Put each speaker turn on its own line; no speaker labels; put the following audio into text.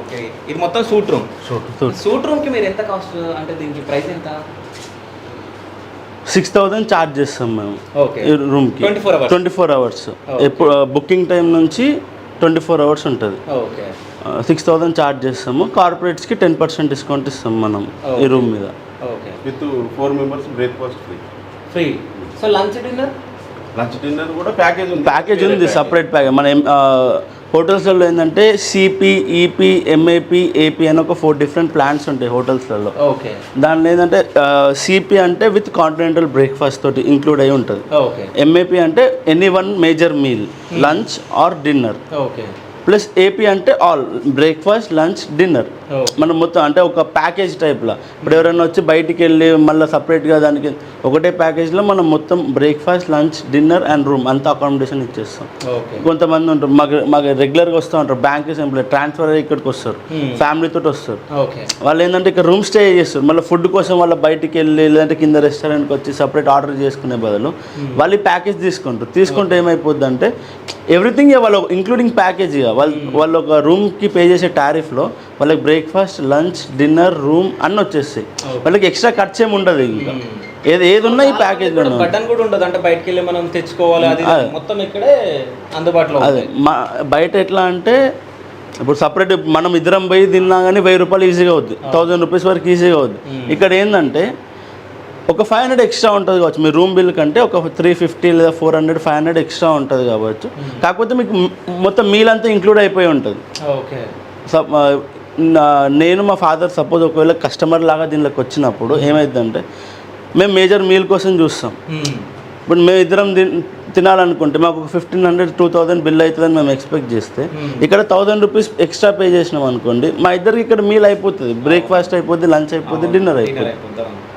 Okay, ఇది మొత్తం suite room. Suit రూమ్కి మీరు ఎంత కాస్ట్, అంటే దీనికి ప్రైస్ ఎంత?
6,000 ఛార్జ్ చేస్తాం మేము.
ఓకే,
రూమ్కి 24 అవర్స్. ఎప్పుడు బుకింగ్ టైం నుంచి 24 అవర్స్ ఉంటుంది.
ఓకే,
6,000 ఛార్జ్ చేస్తాము. కార్పొరేట్స్కి 10% డిస్కౌంట్ ఇస్తాం మనం ఈ రూమ్ మీద.
Okay,
with 4 members breakfast
free. So lunch dinner
కూడా ప్యాకేజ్
ఉంది సపరేట్ ప్యాకేజ్. మన హోటల్స్లలో ఏంటంటే సిపి, ఈపీ, ఎంఏపీ, ఏపీ అని ఒక 4 డిఫరెంట్ ప్లాన్స్ ఉంటాయి హోటల్స్లలో.
ఓకే,
దానిలో ఏంటంటే సిపి అంటే విత్ కాంటినెంటల్ బ్రేక్ఫాస్ట్ తోటి ఇంక్లూడ్ అయి ఉంటుంది.
ఓకే,
ఎంఏపీ అంటే any one major meal, lunch or dinner.
Okay,
plus AP అంటే ఆల్ బ్రేక్ఫాస్ట్, లంచ్, డిన్నర్. మనం మొత్తం అంటే ఒక ప్యాకేజ్ టైప్లో. ఇప్పుడు ఎవరైనా వచ్చి బయటికి వెళ్ళి మళ్ళీ సపరేట్గా దానికి ఒకటే ప్యాకేజ్లో మనం మొత్తం breakfast, lunch, dinner and room అంతా అకామిడేషన్ ఇచ్చేస్తాం. కొంతమంది ఉంటారు మాకు రెగ్యులర్గా వస్తూ ఉంటారు, బ్యాంక్ ఎంప్లాయీ ట్రాన్స్ఫర్ అయ్యి ఇక్కడికి వస్తారు, ఫ్యామిలీతో వస్తారు. వాళ్ళు ఏంటంటే ఇక్కడ రూమ్ స్టే చేస్తారు. మళ్ళీ ఫుడ్ కోసం వాళ్ళ బయటికి వెళ్ళి లేదంటే కింద రెస్టారెంట్కి వచ్చి సపరేట్ ఆర్డర్ చేసుకునే బదులు వాళ్ళు ఈ ప్యాకేజ్ తీసుకుంటే ఏమైపోద్ది అంటే ఎవ్రీథింగ్ వాళ్ళు ఇంక్లూడింగ్ ప్యాకేజ్ వాళ్ళు ఒక రూమ్కి పే చేసే టారిఫ్లో వాళ్ళకి బ్రేక్ఫాస్ట్, లంచ్, డిన్నర్, రూమ్ అన్నీ వచ్చేస్తాయి. వాళ్ళకి ఎక్స్ట్రా ఖర్చు ఏమి ఉండదు. ఇంకా ఏది ఉన్నా ఈ ప్యాకేజ్లో
బటన్ కూడా ఉండదు, అంటే బయటకు వెళ్ళి మనం తెచ్చుకోవాలి, అది మొత్తం ఇక్కడే అందుబాటులో.
అదే బయట ఎట్లా అంటే ఇప్పుడు సపరేట్ మనం ఇద్దరం పోయి తిన్నా కానీ 1000 రూపాయలు ఈజీగా అవుద్ది, 1000 రూపీస్ వరకు ఈజీగా అవుద్ది. ఇక్కడ ఏంటంటే ఒక 500 ఎక్స్ట్రా ఉంటుంది కావచ్చు మీ రూమ్ బిల్ కంటే, ఒక 350 లేదా 400, 500 ఎక్స్ట్రా ఉంటుంది కావచ్చు. కాకపోతే మీకు మొత్తం మీల్ అంతా ఇంక్లూడ్ అయిపోయి ఉంటుంది.
ఓకే,
నేను మా ఫాదర్ సపోజ్ ఒకవేళ కస్టమర్ లాగా దీనిలోకి వచ్చినప్పుడు ఏమైందంటే మేము మేజర్ మీల్ కోసం చూస్తాం. ఇప్పుడు మేము ఇద్దరం తినాలనుకుంటే మాకు ఒక 1500, 2000 బిల్ అవుతుందని మేము ఎక్స్పెక్ట్ చేస్తే ఇక్కడ 1000 రూపీస్ ఎక్స్ట్రా పే చేసినాం అనుకోండి, మా ఇద్దరికి ఇక్కడ మీల్ అయిపోతుంది, బ్రేక్ఫాస్ట్ అయిపోద్ది, లంచ్ అయిపోద్ది, డిన్నర్ అయిపోద్ది.